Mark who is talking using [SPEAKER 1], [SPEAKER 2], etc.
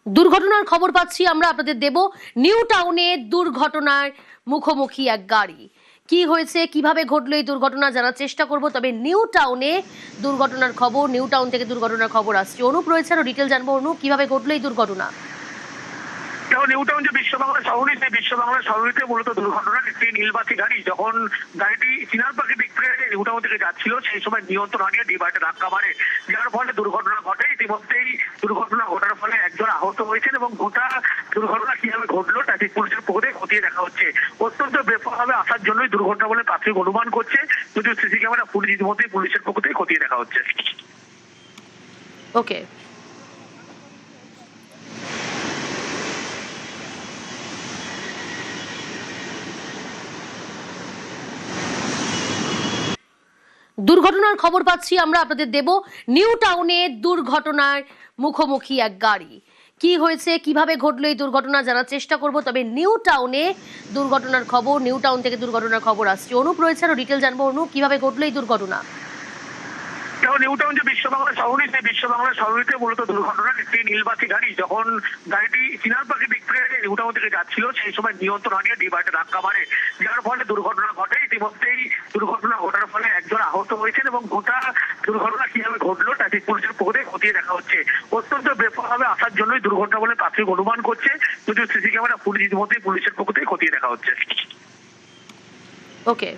[SPEAKER 1] দুর্ঘটনার খবর পাচ্ছি আমরা আপনাদের দেব। নিউ টাউনে দুর্ঘটনার মুখোমুখি এক গাড়ি। কি হয়েছে, কিভাবে ঘটলো এই দুর্ঘটনা জানার চেষ্টা করব। তবে নিউ টাউনে দুর্ঘটনার খবর, নিউ টাউন থেকে দুর্ঘটনার খবর আসছে। অনুপ রয়েছে, আরো ডিটেল জানবো। অনুপ, কিভাবে ঘটলো এই দুর্ঘটনা?
[SPEAKER 2] নিউ টাউন যে বিশ্ব বাংলা শহরী, সেই বিশ্ব বাংলা শহরীতে মূলত দুর্ঘটনা। একটি নীলবাতি গাড়ি যখন গাড়িটি চিনার পাখি দিক থেকে নিউ টাউন থেকে যাচ্ছিল, সেই সময় নিয়ন্ত্রণ হারিয়ে ডিভাইডে ধাক্কা মারে, যার ফলে দুর্ঘটনা ঘটে। ইতিমধ্যেই দুর্ঘটনা ঘটার ফলে একজন আহত হয়েছেন এবং গোটা দুর্ঘটনা কিভাবে ঘটলো ট্রাফিক পুলিশের পক্ষ থেকে খতিয়ে দেখা হচ্ছে। অত্যন্ত ব্যাপকভাবে আসার জন্যই দুর্ঘটনা বলে প্রাথমিক অনুমান করছে, যদিও সিসি ক্যামেরা ফুটেজ ইতিমধ্যেই পুলিশের পক্ষ থেকে খতিয়ে দেখা হচ্ছে।
[SPEAKER 1] ওকে, দুর্ঘটনার খবর পাচ্ছি আমরা আপনাদের দেব। নিউ টাউনে দুর্ঘটনার মুখোমুখি এক গাড়ি। কি হয়েছে, কিভাবে ঘটলো এই দুর্ঘটনা জানার চেষ্টা করব। তবে নিউ টাউনে দুর্ঘটনার খবর, নিউ টাউন থেকে দুর্ঘটনার খবর আসছে। অনুপ রয়েছে, আরো ডিটেল জানবো। অনুপ, কিভাবে ঘটলো এই দুর্ঘটনা?
[SPEAKER 2] নিউ টাউন যে বিশ্ব বাংলা শহরী, সেই বিশ্ব বাংলা শহরীতে মূলত দুর্ঘটনা। একটি নীলবাতি গাড়ি যখন গাড়িটি চিনার পাখি দিক থেকে নিউ টাউন থেকে যাচ্ছিল, সেই সময় নিয়ন্ত্রণ হারিয়ে ডিভাইডে ধাক্কা মারে, যার ফলে দুর্ঘটনা ঘটে। ইতিমধ্যেই দুর্ঘটনা ঘটার ফলে একজন আহত হয়েছেন এবং গোটা দুর্ঘটনা কিভাবে ঘটলো ট্রাফিক পুলিশের পক্ষ থেকে খতিয়ে দেখা হচ্ছে। অত্যন্ত ব্যাপকভাবে আসার জন্যই দুর্ঘটনা বলে প্রাথমিক অনুমান করছে, যদিও সিসি ক্যামেরা ফুটেজ ইতিমধ্যেই পুলিশের পক্ষ থেকে খতিয়ে দেখা হচ্ছে।
[SPEAKER 1] ওকে।